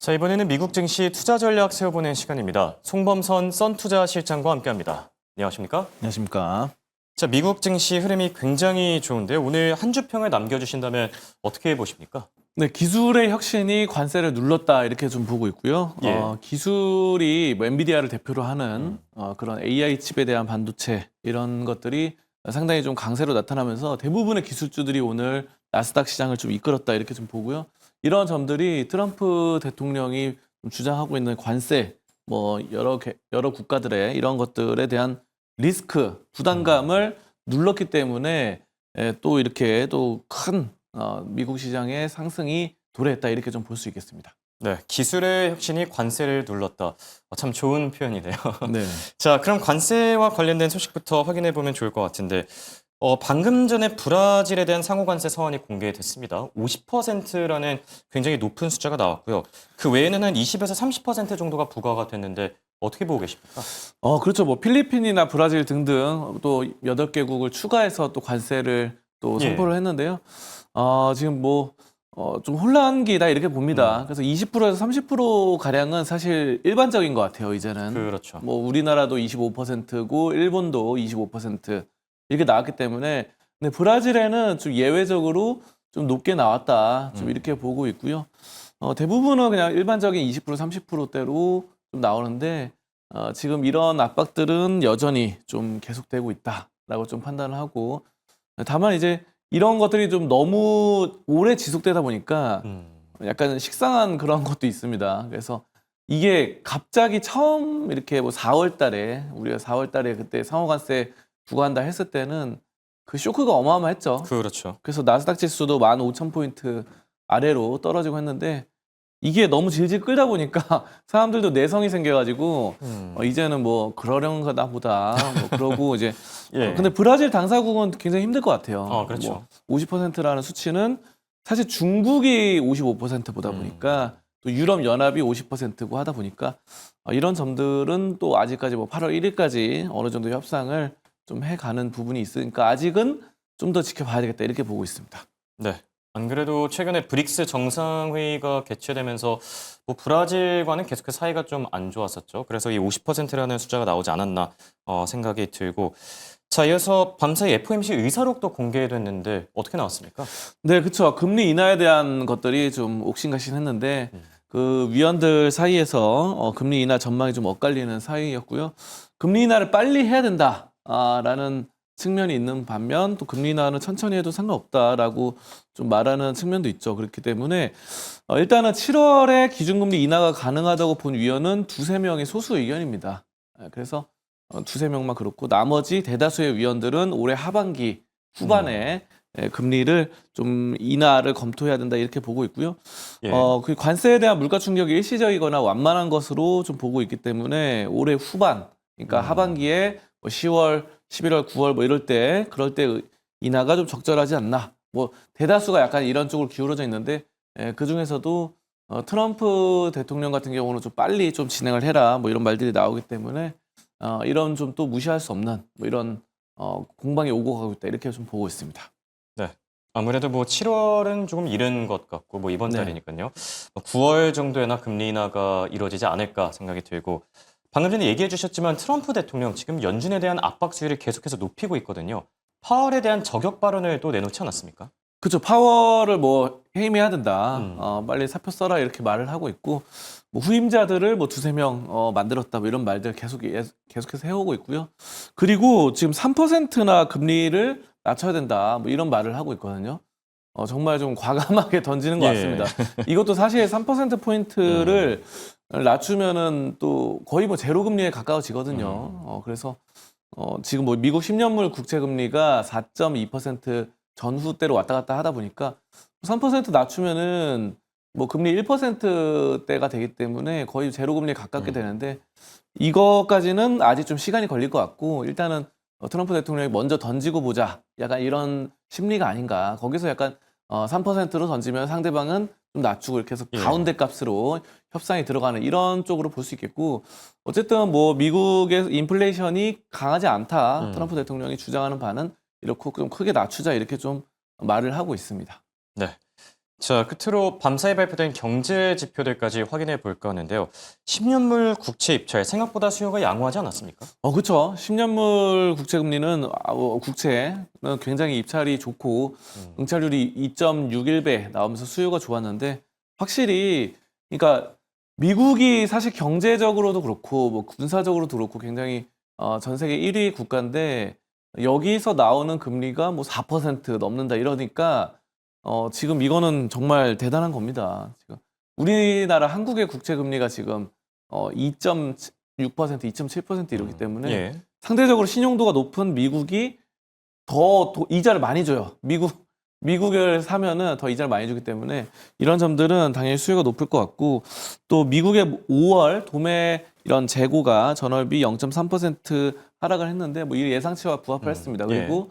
자, 이번에는 미국 증시 투자 전략 세워보는 시간입니다. 송범선 썬투자실장과 함께합니다. 안녕하십니까? 안녕하십니까. 자, 미국 증시 흐름이 굉장히 좋은데 오늘 한 주 평을 남겨주신다면 어떻게 보십니까? 네, 기술의 혁신이 관세를 눌렀다 이렇게 좀 보고 있고요. 예. 기술이 뭐 엔비디아를 대표로 하는 그런 AI 칩에 대한 반도체 이런 것들이 상당히 좀 강세로 나타나면서 대부분의 기술주들이 오늘 나스닥 시장을 좀 이끌었다 이렇게 좀 보고요. 이런 점들이 트럼프 대통령이 좀 주장하고 있는 관세, 뭐 여러 국가들의 이런 것들에 대한 리스크, 부담감을 눌렀기 때문에 또 이렇게 또 큰 미국 시장의 상승이 도래했다 이렇게 좀 볼 수 있겠습니다. 네, 기술의 혁신이 관세를 눌렀다. 참 좋은 표현이네요. 네. 자, 그럼 관세와 관련된 소식부터 확인해 보면 좋을 것 같은데 방금 전에 브라질에 대한 상호관세 서한이 공개됐습니다. 50%라는 굉장히 높은 숫자가 나왔고요. 그 외에는 한 20에서 30% 정도가 부과가 됐는데 어떻게 보고 계십니까? 그렇죠. 뭐 필리핀이나 브라질 등등 또 8개국을 추가해서 또 관세를 또 선포를 했는데요. 지금 뭐 좀 혼란기다 이렇게 봅니다. 그래서 20%에서 30% 가량은 사실 일반적인 것 같아요. 이제는. 그렇죠. 뭐 우리나라도 25%고 일본도 25% 이렇게 나왔기 때문에 근데 브라질에는 좀 예외적으로 좀 높게 나왔다. 좀 이렇게 보고 있고요. 대부분은 그냥 일반적인 20% 30%대로 좀 나오는데 지금 이런 압박들은 여전히 좀 계속되고 있다라고 좀 판단을 하고 다만 이제 이런 것들이 좀 너무 오래 지속되다 보니까 약간 식상한 그런 것도 있습니다. 그래서 이게 갑자기 처음 이렇게 뭐 4월 달에 우리가 4월 달에 그때 상호관세 부과한다 했을 때는 그 쇼크가 어마어마했죠. 그렇죠. 그래서 나스닥 지수도 15,000포인트 아래로 떨어지고 했는데 이게 너무 질질 끌다 보니까 사람들도 내성이 생겨가지고 이제는 뭐 그러려는가 보다 뭐 그러고 이제 예. 근데 브라질 당사국은 굉장히 힘들 것 같아요. 그렇죠. 뭐 50%라는 수치는 사실 중국이 55%보다 보니까 또 유럽 연합이 50%고 하다 보니까 이런 점들은 또 아직까지 뭐 8월 1일까지 어느 정도 협상을 좀 해가는 부분이 있으니까 아직은 좀 더 지켜봐야 되겠다 이렇게 보고 있습니다. 네. 안 그래도 최근에 브릭스 정상회의가 개최되면서 뭐 브라질과는 계속해서 사이가 좀 안 좋았었죠. 그래서 이 50%라는 숫자가 나오지 않았나 생각이 들고 자, 이어서 밤사이 FOMC 의사록도 공개됐는데 어떻게 나왔습니까? 네, 그렇죠. 금리 인하에 대한 것들이 좀 옥신각신했는데 그 위원들 사이에서 금리 인하 전망이 좀 엇갈리는 사이였고요. 금리 인하를 빨리 해야 된다라는 측면이 있는 반면 또 금리 인하는 천천히 해도 상관없다라고 좀 말하는 측면도 있죠. 그렇기 때문에 일단은 7월에 기준금리 인하가 가능하다고 본 위원은 2~3명의 소수 의견입니다. 그래서 2~3명만 그렇고 나머지 대다수의 위원들은 올해 하반기 후반에 금리를 좀 인하를 검토해야 된다 이렇게 보고 있고요. 예. 그 관세에 대한 물가 충격이 일시적이거나 완만한 것으로 좀 보고 있기 때문에 올해 후반, 그러니까 하반기에 뭐 10월, 11월, 9월 뭐 이럴 때 그럴 때 인하가 좀 적절하지 않나. 뭐 대다수가 약간 이런 쪽으로 기울어져 있는데 그 중에서도 트럼프 대통령 같은 경우는 좀 빨리 좀 진행을 해라 뭐 이런 말들이 나오기 때문에 이런 좀 또 무시할 수 없는 뭐 이런 공방이 오고 가고 있다 이렇게 좀 보고 있습니다. 네. 아무래도 뭐 7월은 조금 이른 것 같고 뭐 이번 네. 달이니까요. 9월 정도에나 금리 인하가 이루어지지 않을까 생각이 들고 방금 전에 얘기해 주셨지만 트럼프 대통령 지금 연준에 대한 압박 수위를 계속해서 높이고 있거든요. 파월에 대한 저격 발언을 또 내놓지 않았습니까? 그렇죠. 파월을 뭐 해임해야 된다. 빨리 사표 써라 이렇게 말을 하고 있고 뭐 후임자들을 뭐 2~3명 만들었다 뭐 이런 말들 계속해서 해오고 있고요. 그리고 지금 3%나 금리를 낮춰야 된다 뭐 이런 말을 하고 있거든요. 정말 좀 과감하게 던지는 것 예. 같습니다. 이것도 사실 3%포인트를 낮추면은 또 거의 뭐 제로 금리에 가까워지거든요. 그래서 지금 뭐 미국 10년물 국채 금리가 4.2% 전후대로 왔다 갔다 하다 보니까 3% 낮추면은 뭐 금리 1%대가 되기 때문에 거의 제로 금리에 가깝게 되는데 이거까지는 아직 좀 시간이 걸릴 것 같고 일단은 트럼프 대통령이 먼저 던지고 보자 약간 이런 심리가 아닌가. 거기서 약간 3%로 던지면 상대방은 좀 낮추고 이렇게 해서 예. 가운데 값으로 협상이 들어가는 이런 쪽으로 볼 수 있겠고 어쨌든 뭐 미국의 인플레이션이 강하지 않다. 트럼프 대통령이 주장하는 바는 이렇게 좀 크게 낮추자 이렇게 좀 말을 하고 있습니다. 네. 자, 끝으로 밤사이 발표된 경제 지표들까지 확인해 볼까 하는데요. 10년물 국채 입찰 생각보다 수요가 양호하지 않았습니까? 그렇죠. 10년물 국채금리는 국채는 굉장히 입찰이 좋고 응찰률이 2.61배 나오면서 수요가 좋았는데 확실히 그러니까 미국이 사실 경제적으로도 그렇고 뭐 군사적으로도 그렇고 굉장히 전 세계 1위 국가인데 여기서 나오는 금리가 뭐 4% 넘는다 이러니까 지금 이거는 정말 대단한 겁니다. 지금 우리나라 한국의 국채 금리가 지금 2.6%, 2.7% 이러기 때문에 예. 상대적으로 신용도가 높은 미국이 더 이자를 많이 줘요. 미국을 사면은 더 이자를 많이 주기 때문에 이런 점들은 당연히 수요가 높을 것 같고 또 미국의 5월 도매 이런 재고가 전월비 0.3% 하락을 했는데 뭐 이 예상치와 부합을 했습니다. 예. 그리고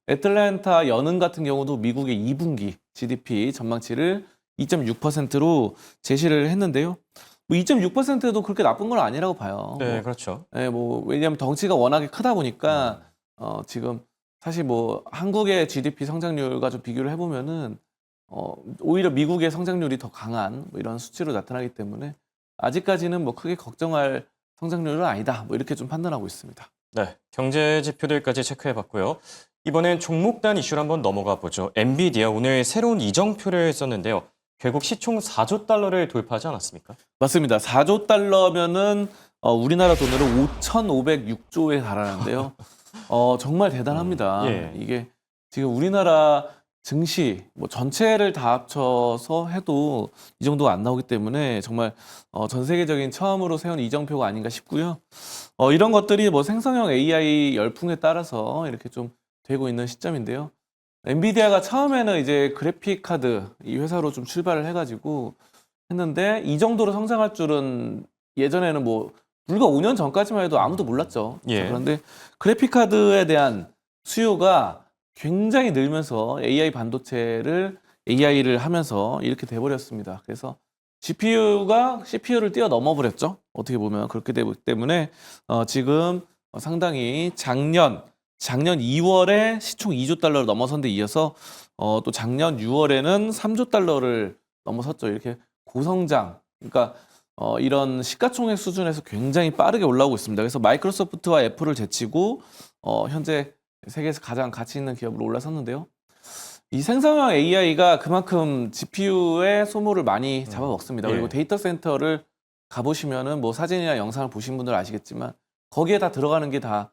애틀랜타 연은 같은 경우도 미국의 2분기 GDP 전망치를 2.6%로 제시를 했는데요. 뭐 2.6%도 그렇게 나쁜 건 아니라고 봐요. 네, 그렇죠. 왜냐하면 덩치가 워낙에 크다 보니까 지금 사실 뭐 한국의 GDP 성장률과 좀 비교를 해보면은 오히려 미국의 성장률이 더 강한 뭐 이런 수치로 나타나기 때문에 아직까지는 뭐 크게 걱정할 성장률은 아니다. 뭐 이렇게 좀 판단하고 있습니다. 네, 경제 지표들까지 체크해 봤고요. 이번엔 종목단 이슈로 한번 넘어가 보죠. 엔비디아 오늘 새로운 이정표를 썼는데요. 결국 시총 4조 달러를 돌파하지 않았습니까? 맞습니다. 4조 달러면은 우리나라 돈으로 5,506조에 달하는데요. 정말 대단합니다. 예. 이게 지금 우리나라 증시 뭐 전체를 다 합쳐서 해도 이 정도가 안 나오기 때문에 정말 전 세계적인 처음으로 세운 이정표가 아닌가 싶고요. 이런 것들이 뭐 생성형 AI 열풍에 따라서 이렇게 좀 되고 있는 시점인데요. 엔비디아가 처음에는 이제 그래픽 카드 이 회사로 좀 출발을 해가지고 했는데 이 정도로 성장할 줄은 예전에는 뭐 불과 5년 전까지만 해도 아무도 몰랐죠. 예. 그런데 그래픽 카드에 대한 수요가 굉장히 늘면서 AI를 하면서 이렇게 돼버렸습니다. 그래서 GPU가 CPU를 뛰어넘어 버렸죠. 어떻게 보면 그렇게 되기 때문에 지금 상당히 작년 2월에 시총 2조 달러를 넘어선 데 이어서 또 작년 6월에는 3조 달러를 넘어섰죠. 이렇게 고성장, 그러니까 이런 시가총액 수준에서 굉장히 빠르게 올라오고 있습니다. 그래서 마이크로소프트와 애플을 제치고 현재 세계에서 가장 가치 있는 기업으로 올라섰는데요. 이 생성형 AI가 그만큼 GPU의 소모를 많이 잡아먹습니다. 예. 그리고 데이터 센터를 가보시면은 뭐 사진이나 영상을 보신 분들 아시겠지만 거기에 다 들어가는 게 다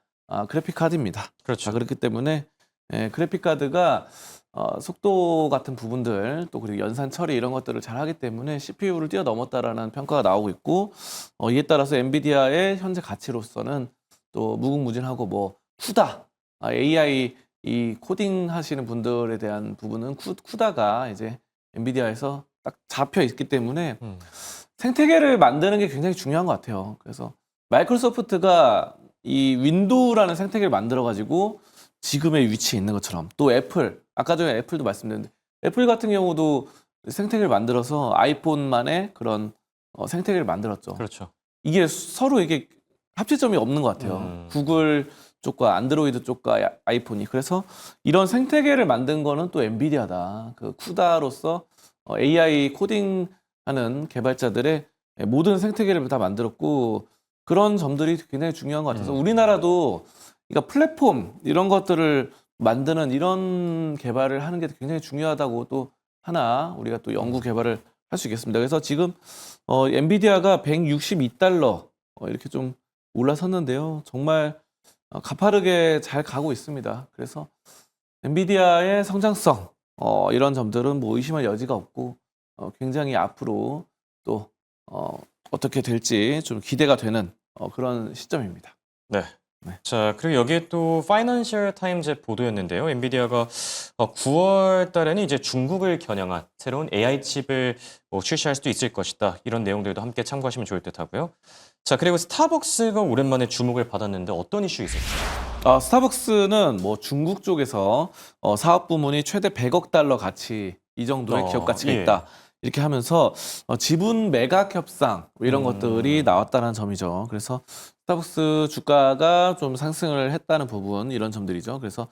그래픽 카드입니다. 그렇죠. 그렇기 때문에 그래픽 카드가 속도 같은 부분들 또 그리고 연산 처리 이런 것들을 잘 하기 때문에 CPU를 뛰어넘었다라는 평가가 나오고 있고 이에 따라서 엔비디아의 현재 가치로서는 또 무궁무진하고 뭐 쿠다 AI 이 코딩 하시는 분들에 대한 부분은 쿠다가 이제 엔비디아에서 딱 잡혀 있기 때문에 생태계를 만드는 게 굉장히 중요한 것 같아요. 그래서 마이크로소프트가 이 윈도우라는 생태계를 만들어 가지고 지금의 위치에 있는 것처럼 또 애플 아까 전에 애플도 말씀드렸는데 애플 같은 경우도 생태계를 만들어서 아이폰만의 그런 생태계를 만들었죠. 그렇죠. 이게 서로 이게 합치점이 없는 것 같아요. 구글 쪽과 안드로이드 쪽과 아이폰이. 그래서 이런 생태계를 만든 거는 또 엔비디아다. 그 쿠다로서 AI 코딩하는 개발자들의 모든 생태계를 다 만들었고 그런 점들이 굉장히 중요한 것 같아서 우리나라도 그러니까 플랫폼 이런 것들을 만드는 이런 개발을 하는 게 굉장히 중요하다고 또 하나 우리가 또 연구 개발을 할 수 있겠습니다. 그래서 지금 엔비디아가 162달러 이렇게 좀 올라섰는데요. 정말 가파르게 잘 가고 있습니다. 그래서 엔비디아의 성장성 이런 점들은 뭐 의심할 여지가 없고 굉장히 앞으로 또 어떻게 될지 좀 기대가 되는 그런 시점입니다. 네. 네. 자, 그리고 여기에 또 파이낸셜 타임즈의 보도였는데요. 엔비디아가 9월 달에는 이제 중국을 겨냥한 새로운 AI 칩을 뭐 출시할 수도 있을 것이다. 이런 내용들도 함께 참고하시면 좋을 듯 하고요. 자, 그리고 스타벅스가 오랜만에 주목을 받았는데 어떤 이슈 있었죠? 스타벅스는 뭐 중국 쪽에서 사업 부문이 최대 100억 달러 가치 이 정도의 기업 가치가 예. 있다. 이렇게 하면서 지분 매각 협상 뭐 이런 것들이 나왔다는 점이죠. 그래서 스타벅스 주가가 좀 상승을 했다는 부분 이런 점들이죠. 그래서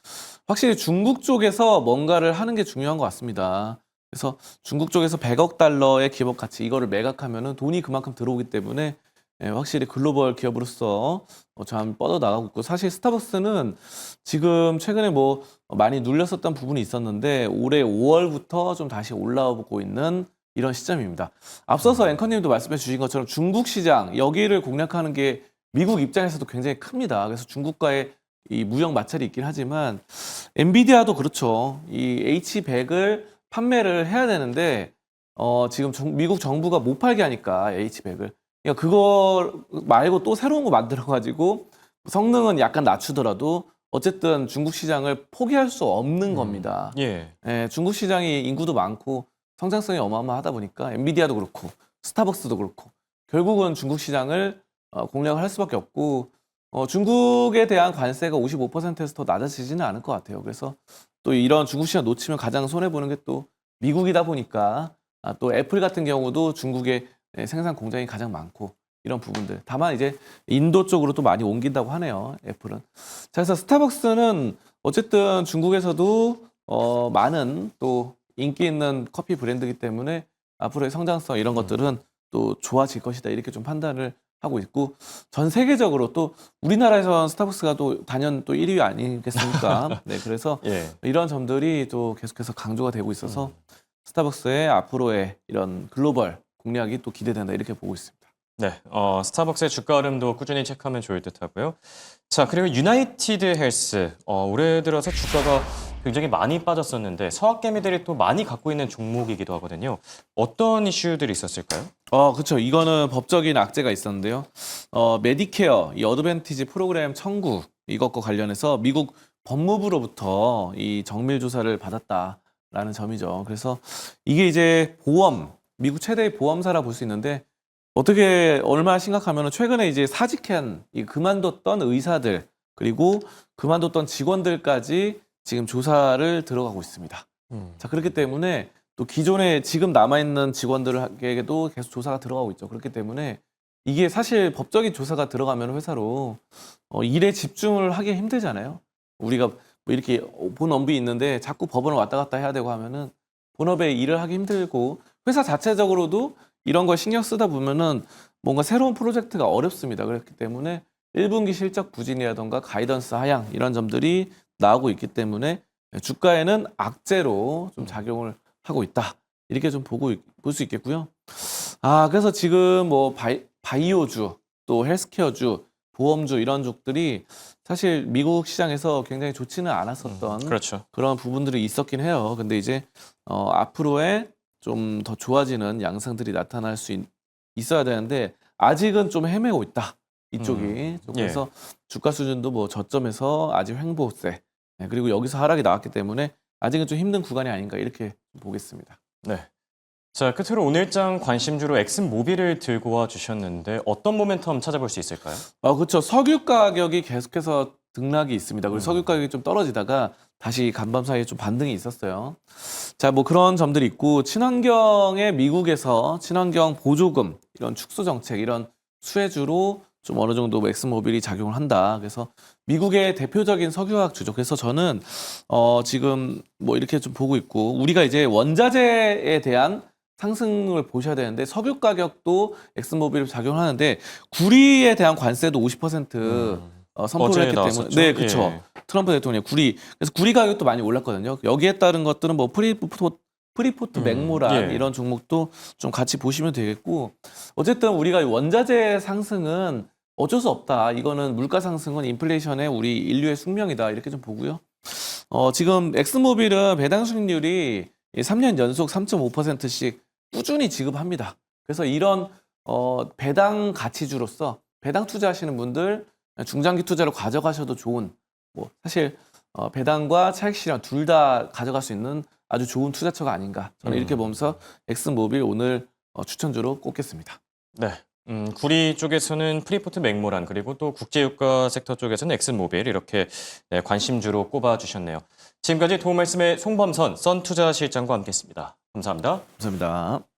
확실히 중국 쪽에서 뭔가를 하는 게 중요한 것 같습니다. 그래서 중국 쪽에서 100억 달러의 기업 가치 이거를 매각하면은 돈이 그만큼 들어오기 때문에 확실히 글로벌 기업으로서 참 뻗어 나가고 있고 사실 스타벅스는 지금 최근에 뭐 많이 눌렸었던 부분이 있었는데 올해 5월부터 좀 다시 올라오고 있는 이런 시점입니다. 앞서서 앵커님도 말씀해 주신 것처럼 중국 시장 여기를 공략하는 게 미국 입장에서도 굉장히 큽니다. 그래서 중국과의 이 무역 마찰이 있긴 하지만 엔비디아도 그렇죠. 이 H100을 판매를 해야 되는데 지금 미국 정부가 못 팔게 하니까 H100을 그러니까 그거 말고 또 새로운 거 만들어 가지고 성능은 약간 낮추더라도 어쨌든 중국 시장을 포기할 수 없는 겁니다. 예. 중국 시장이 인구도 많고 성장성이 어마어마하다 보니까 엔비디아도 그렇고 스타벅스도 그렇고 결국은 중국 시장을 공략을 할 수밖에 없고 중국에 대한 관세가 55%에서 더 낮아지지는 않을 것 같아요. 그래서 또 이런 중국 시장 놓치면 가장 손해 보는 게 또 미국이다 보니까 또 애플 같은 경우도 중국에 생산 공장이 가장 많고 이런 부분들. 다만 이제 인도 쪽으로 또 많이 옮긴다고 하네요. 애플은. 자, 그래서 스타벅스는 어쨌든 중국에서도 많은 또 인기 있는 커피 브랜드이기 때문에 앞으로의 성장성 이런 것들은 또 좋아질 것이다 이렇게 좀 판단을 하고 있고 전 세계적으로 또 우리나라에선 스타벅스가 또 단연 또 1위 아니겠습니까? 네, 그래서 예. 이런 점들이 또 계속해서 강조가 되고 있어서 스타벅스의 앞으로의 이런 글로벌 공략이 또 기대된다 이렇게 보고 있습니다. 네, 스타벅스의 주가 흐름도 꾸준히 체크하면 좋을 듯하고요. 자, 그리고 유나이티드 헬스 올해 들어서 주가가 굉장히 많이 빠졌었는데 서학개미들이 또 많이 갖고 있는 종목이기도 하거든요. 어떤 이슈들이 있었을까요? 그렇죠. 이거는 법적인 악재가 있었는데요. 메디케어, 이 어드밴티지 프로그램 청구 이것과 관련해서 미국 법무부로부터 이 정밀 조사를 받았다라는 점이죠. 그래서 이게 이제 미국 최대의 보험사라 볼 수 있는데 어떻게 얼마나 심각하면은 최근에 이제 사직한 이 그만뒀던 의사들 그리고 그만뒀던 직원들까지 지금 조사를 들어가고 있습니다. 자, 그렇기 때문에 또 기존에 지금 남아있는 직원들에게도 계속 조사가 들어가고 있죠. 그렇기 때문에 이게 사실 법적인 조사가 들어가면 회사로 일에 집중을 하기 힘들잖아요. 우리가 뭐 이렇게 본업이 있는데 자꾸 법원을 왔다 갔다 해야 되고 하면은 본업에 일을 하기 힘들고 회사 자체적으로도 이런 걸 신경 쓰다 보면은 뭔가 새로운 프로젝트가 어렵습니다. 그렇기 때문에 1분기 실적 부진이라던가 가이던스 하향 이런 점들이 나오고 있기 때문에 주가에는 악재로 좀 작용을 하고 있다. 이렇게 좀 볼 수 있겠고요. 그래서 지금 뭐 바이오주, 또 헬스케어주, 보험주 이런 쪽들이 사실 미국 시장에서 굉장히 좋지는 않았었던 그렇죠. 그런 부분들이 있었긴 해요. 근데 이제 앞으로의 좀 더 좋아지는 양상들이 나타날 수 있어야 되는데 아직은 좀 헤매고 있다. 이쪽이. 그래서 주가 수준도 뭐 저점에서 아직 횡보세. 그리고 여기서 하락이 나왔기 때문에 아직은 좀 힘든 구간이 아닌가 이렇게 보겠습니다. 네. 자, 끝으로 오늘장 관심주로 엑슨모빌을 들고 와 주셨는데 어떤 모멘텀 찾아볼 수 있을까요? 그렇죠. 석유 가격이 계속해서 등락이 있습니다. 그리고 석유 가격이 좀 떨어지다가 다시 간밤 사이에 좀 반등이 있었어요. 자, 뭐 그런 점들이 있고 친환경의 미국에서 친환경 보조금 이런 축소 정책 이런 수혜주로 좀 어느 정도 엑슨모빌이 작용을 한다. 그래서 미국의 대표적인 석유화학 주죠. 그래서 저는 지금 뭐 이렇게 좀 보고 있고 우리가 이제 원자재에 대한 상승을 보셔야 되는데 석유 가격도 엑슨모빌이 작용하는데 구리에 대한 관세도 50% 선포를 어제 했기 때문에 나왔었죠? 네, 그렇죠. 예. 트럼프 대통령이 그래서 구리 가격도 많이 올랐거든요. 여기에 따른 것들은 뭐 프리포트 맥모란 예. 이런 종목도 좀 같이 보시면 되겠고 어쨌든 우리가 원자재 상승은 어쩔 수 없다. 이거는 물가 상승은 인플레이션의 우리 인류의 숙명이다. 이렇게 좀 보고요. 지금 엑스모빌은 배당 수익률이 3년 연속 3.5%씩 꾸준히 지급합니다. 그래서 이런 배당 가치주로서 배당 투자하시는 분들 중장기 투자로 가져가셔도 좋은 뭐 사실 배당과 차익 실현 둘 다 가져갈 수 있는 아주 좋은 투자처가 아닌가 저는 이렇게 보면서 엑슨모빌 오늘 추천주로 꼽겠습니다. 네. 구리 쪽에서는 프리포트 맥모란 그리고 또 국제유가 섹터 쪽에서는 엑슨모빌 이렇게 네, 관심주로 꼽아주셨네요. 지금까지 도움 말씀의 송범선 썬투자실장과 함께했습니다. 감사합니다. 감사합니다.